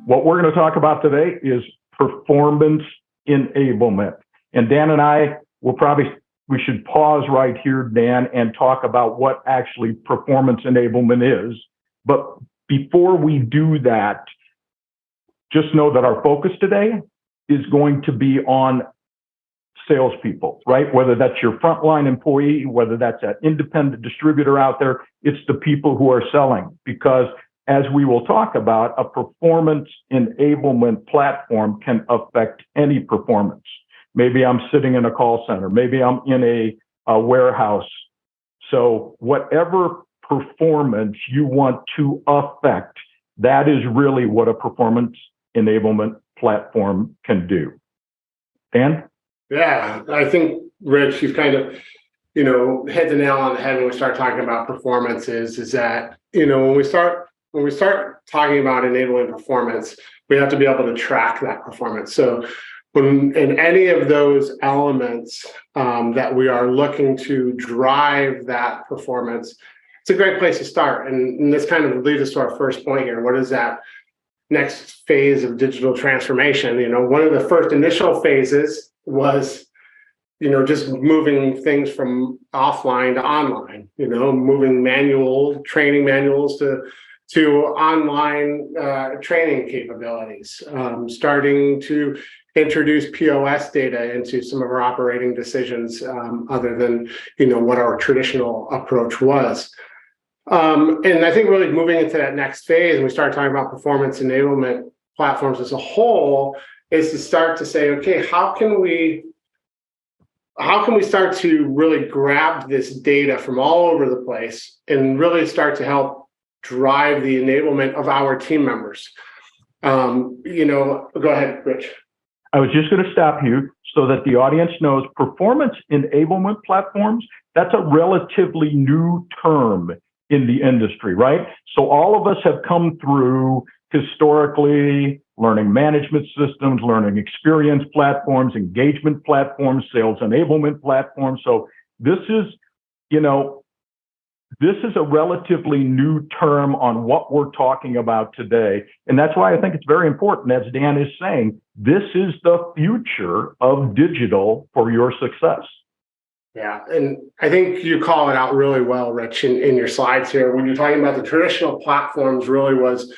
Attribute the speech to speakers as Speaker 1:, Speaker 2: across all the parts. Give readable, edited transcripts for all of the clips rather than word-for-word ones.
Speaker 1: What we're going to talk about today is performance enablement. And Dan and I we should pause right here, Dan, and talk about what actually performance enablement is. But before we do that, just know that our focus today is going to be on salespeople, right? Whether that's your frontline employee, whether that's an independent distributor out there, it's the people who are selling. Because as we will talk about, a performance enablement platform can affect any performance. Maybe I'm sitting in a call center. Maybe I'm in a warehouse. So whatever performance you want to affect, that is really what a performance enablement platform can do. Dan?
Speaker 2: Yeah, I think, Rich, you've kind of, hit the nail on the head when we start talking about performance is that, when we start talking about enabling performance, we have to be able to track that performance. So when in any of those elements that we are looking to drive that performance, it's a great place to start. And this kind of leads us to our first point here. What is that next phase of digital transformation? One of the first initial phases was, just moving things from offline to online, moving training manuals to online training capabilities, starting to introduce POS data into some of our operating decisions, other than what our traditional approach was. And I think really moving into that next phase, and we start talking about performance enablement platforms as a whole, is to start to say, okay, how can we start to really grab this data from all over the place and really start to help drive the enablement of our team members? Go ahead, Rich.
Speaker 1: I was just going to stop you so that the audience knows performance enablement platforms, that's a relatively new term in the industry, right? So all of us have come through historically learning management systems, learning experience platforms, engagement platforms, sales enablement platforms. So this is a relatively new term on what we're talking about today. And that's why I think it's very important, as Dan is saying, this is the future of digital for your success.
Speaker 2: Yeah, and I think you call it out really well, Rich, in your slides here. When you're talking about the traditional platforms, really was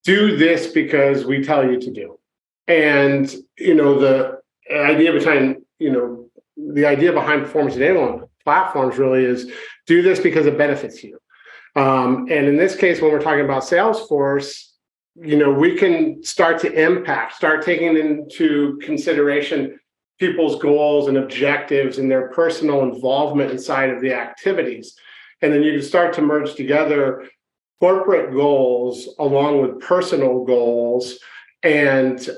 Speaker 2: do this because we tell you to do. And, the idea behind performance enablement platforms really is do this because it benefits you. And in this case, when we're talking about Salesforce, we can start taking into consideration people's goals and objectives and their personal involvement inside of the activities. And then you can start to merge together corporate goals along with personal goals. And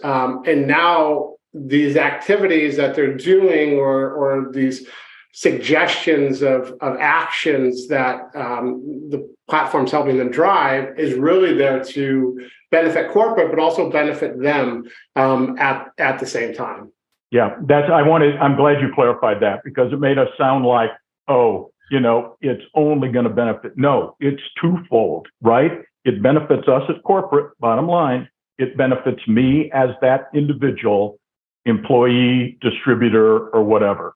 Speaker 2: now these activities that they're doing or these suggestions of actions that the platform's helping them drive is really there to benefit corporate, but also benefit them at the same time.
Speaker 1: Yeah, I'm glad you clarified that, because it made us sound like, it's only going to benefit. No, it's twofold, right? It benefits us as corporate, bottom line. It benefits me as that individual, employee, distributor, or whatever.